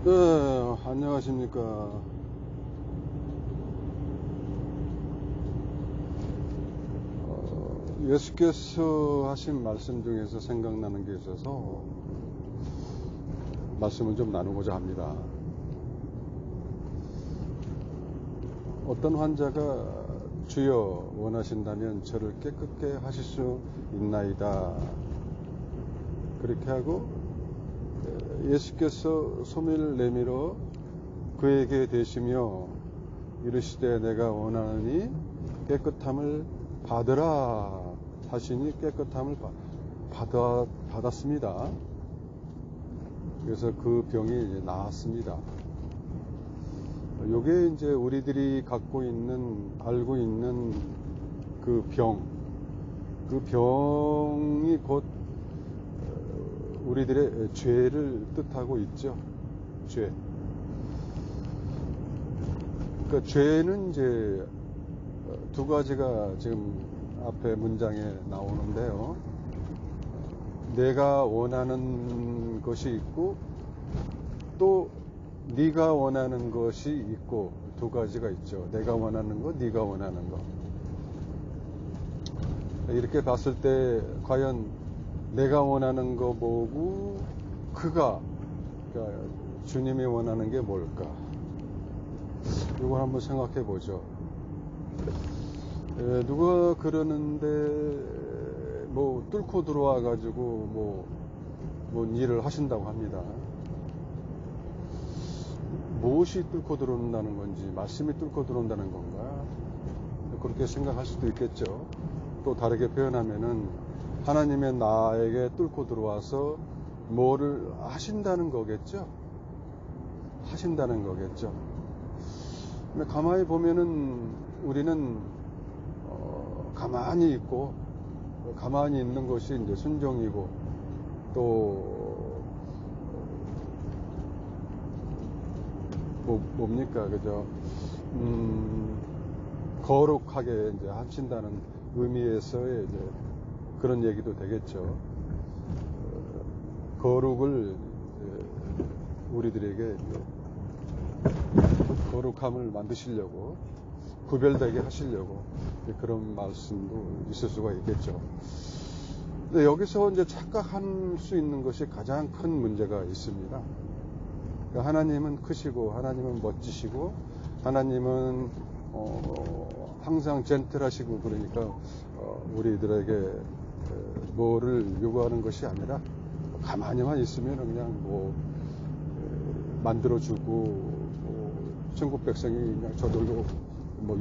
네, 안녕하십니까. 예수께서 하신 말씀 중에서 생각나는 게 있어서 말씀을 좀 나누고자 합니다. 어떤 환자가 주여 원하신다면 저를 깨끗게 하실 수 있나이다. 그렇게 하고 예수께서 소미를 내밀어 그에게 대시며 이르시되 내가 원하느니 깨끗함을 받으라 하시니 깨끗함을 받았습니다. 그래서 그 병이 이제 나았습니다. 요게 이제 우리들이 알고 있는 그 병이 곧 우리들의 죄를 뜻하고 있죠. 죄. 그러니까 죄는 이제 두 가지가 지금 앞에 문장에 나오는데요. 내가 원하는 것이 있고 또 네가 원하는 것이 있고 두 가지가 있죠. 내가 원하는 거, 네가 원하는 거. 이렇게 봤을 때 과연 내가 원하는 거 보고 그러니까 주님이 원하는 게 뭘까? 이걸 한번 생각해 보죠. 누가 그러는데 뭐 뚫고 들어와 가지고 뭐 일을 하신다고 합니다. 무엇이 뚫고 들어온다는 건지, 말씀이 뚫고 들어온다는 건가? 그렇게 생각할 수도 있겠죠. 또 다르게 표현하면은 하나님의 나에게 뚫고 들어와서 뭐를 하신다는 거겠죠. 하신다는 거겠죠. 근데 가만히 보면은 우리는 가만히 있고 가만히 있는 것이 이제 순종이고 또 뭡니까 그죠? 거룩하게 이제 하신다는 의미에서의 이제 그런 얘기도 되겠죠. 거룩을 우리들에게 거룩함을 만드시려고 구별되게 하시려고 그런 말씀도 있을 수가 있겠죠. 근데 여기서 이제 착각할 수 있는 것이 가장 큰 문제가 있습니다. 그러니까 하나님은 크시고 하나님은 멋지시고 하나님은 항상 젠틀하시고 그러니까 우리들에게 뭐를 요구하는 것이 아니라 가만히만 있으면 그냥 만들어주고 천국 백성이 그냥 저절로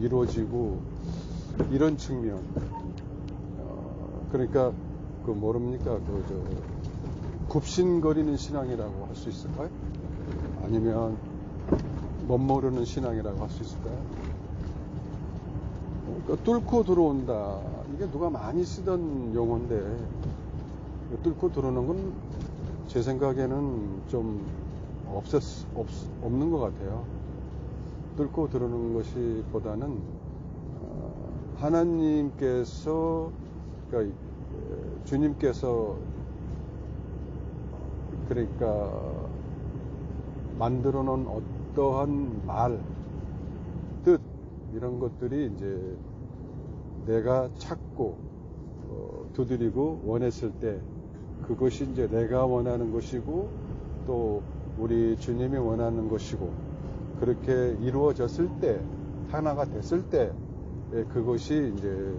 이루어지고 이런 측면. 그러니까 모릅니까 굽신거리는 신앙이라고 할 수 있을까요? 아니면 멋모르는 신앙이라고 할 수 있을까요? 그러니까 뚫고 들어온다. 이게 누가 많이 쓰던 용어인데 뚫고 들어오는 건 제 생각에는 좀 없는 것 같아요. 뚫고 들어오는 것이 보다는 하나님께서 그러니까 주님께서 그러니까 만들어 놓은 어떠한 말, 뜻 이런 것들이 이제 내가 찾고 두드리고 원했을 때 그것이 이제 내가 원하는 것이고 또 우리 주님이 원하는 것이고 그렇게 이루어졌을 때 하나가 됐을 때 그것이 이제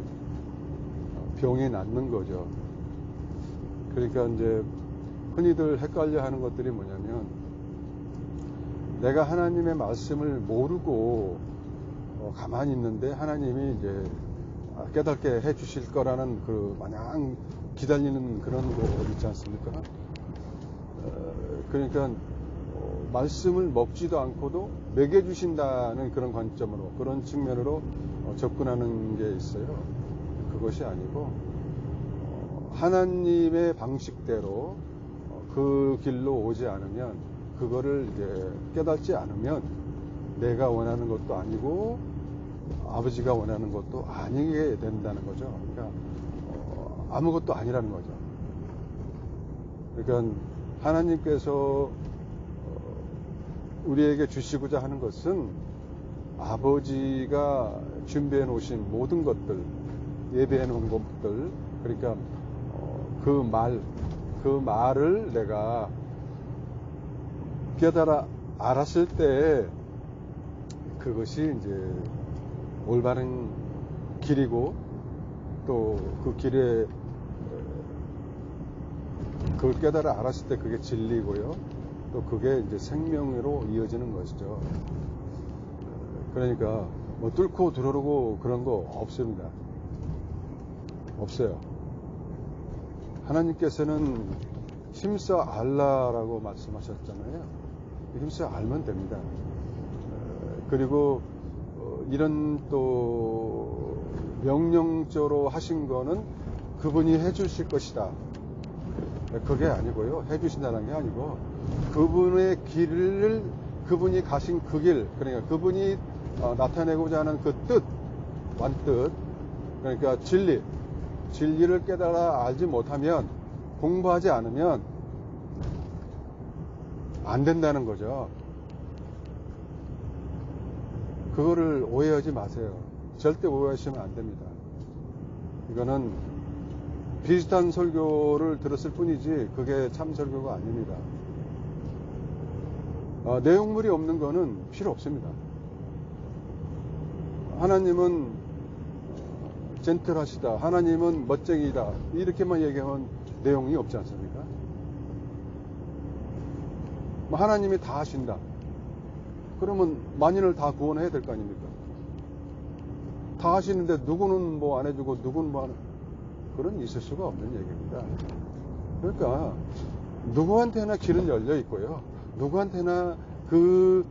병이 낫는 거죠. 그러니까 이제 흔히들 헷갈려 하는 것들이 뭐냐면 내가 하나님의 말씀을 모르고 가만히 있는데 하나님이 이제 깨닫게 해 주실 거라는 마냥 기다리는 그런 거 있지 않습니까? 그러니까 말씀을 먹지도 않고도 먹여주신다는 그런 관점으로 그런 측면으로 접근하는 게 있어요. 그것이 아니고 하나님의 방식대로 그 길로 오지 않으면 그거를 이제 깨닫지 않으면 내가 원하는 것도 아니고 아버지가 원하는 것도 아니게 된다는 거죠. 그러니까 아무것도 아니라는 거죠. 그러니까 하나님께서 우리에게 주시고자 하는 것은 아버지가 준비해 놓으신 모든 것들, 예배해 놓은 것들, 그러니까 그 말을 내가 깨달아 알았을 때 그것이 이제 올바른 길이고, 또 그 길에 그걸 깨달아 알았을 때 그게 진리고요. 또 그게 이제 생명으로 이어지는 것이죠. 그러니까 뭐 뚫고 들어오고 그런 거 없습니다. 없어요. 하나님께서는 힘써 알라라고 말씀하셨잖아요. 힘써 알면 됩니다. 그리고 이런 또 명령조로 하신 거는 그분이 해주실 것이다. 그게 아니고요. 해주신다는 게 아니고 그분의 길을, 그분이 가신 그 길, 그러니까 그분이 나타내고자 하는 그 뜻, 완뜻, 그러니까 진리를 깨달아 알지 못하면, 공부하지 않으면 안 된다는 거죠. 그거를 오해하지 마세요. 절대 오해하시면 안 됩니다. 이거는 비슷한 설교를 들었을 뿐이지 그게 참 설교가 아닙니다. 내용물이 없는 거는 필요 없습니다. 하나님은 젠틀하시다, 하나님은 멋쟁이다, 이렇게만 얘기하면 내용이 없지 않습니까? 하나님이 다 하신다. 그러면 만인을 다 구원해야 될 거 아닙니까? 다 하시는데 누구는 뭐 안 해주고 누구는 뭐 안 해주고, 그런 있을 수가 없는 얘기입니다. 그러니까 누구한테나 길은 열려 있고요. 누구한테나 그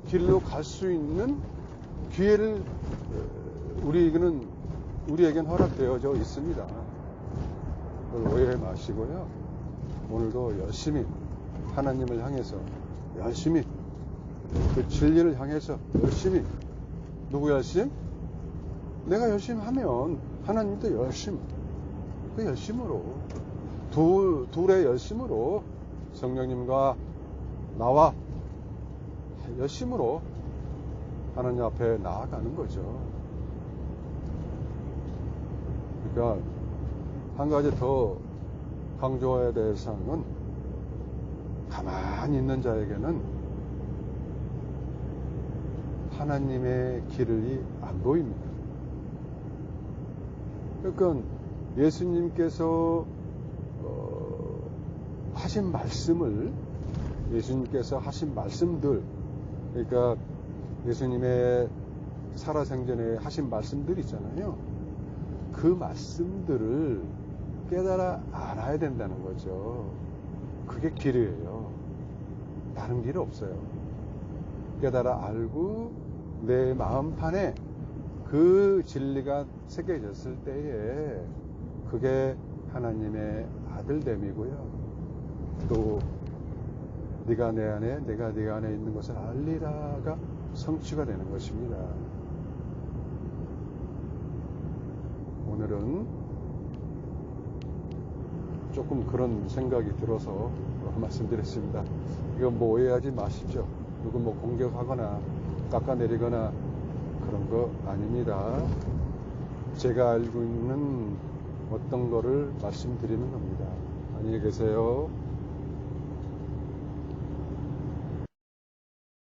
길로 갈 수 있는 기회를 우리에겐 허락되어져 있습니다. 그걸 오해하지 마시고요. 오늘도 열심히 하나님을 향해서 열심히 그 진리를 향해서 열심히, 누구 열심? 내가 열심히 하면 하나님도 열심, 그 열심으로, 둘의 열심으로, 성령님과 나와 열심으로 하나님 앞에 나아가는 거죠. 그러니까 한 가지 더 강조해야 될 사항은, 가만히 있는 자에게는 하나님의 길이 안 보입니다. 그러니까 예수님께서 하신 말씀을, 예수님께서 하신 말씀들, 그러니까 예수님의 살아생전에 하신 말씀들 있잖아요. 그 말씀들을 깨달아 알아야 된다는 거죠. 그게 길이에요. 다른 길 없어요. 깨달아 알고 내 마음판에 그 진리가 새겨졌을 때에 그게 하나님의 아들됨이고요. 또 네가 내 안에, 내가 네 안에 있는 것을 알리라가 성취가 되는 것입니다. 오늘은 조금 그런 생각이 들어서 말씀드렸습니다. 이건 뭐 오해하지 마십시오. 누구 뭐 공격하거나 깎아내리거나 그런 거 아닙니다. 제가 알고 있는 어떤 거를 말씀드리는 겁니다. 안녕히 계세요.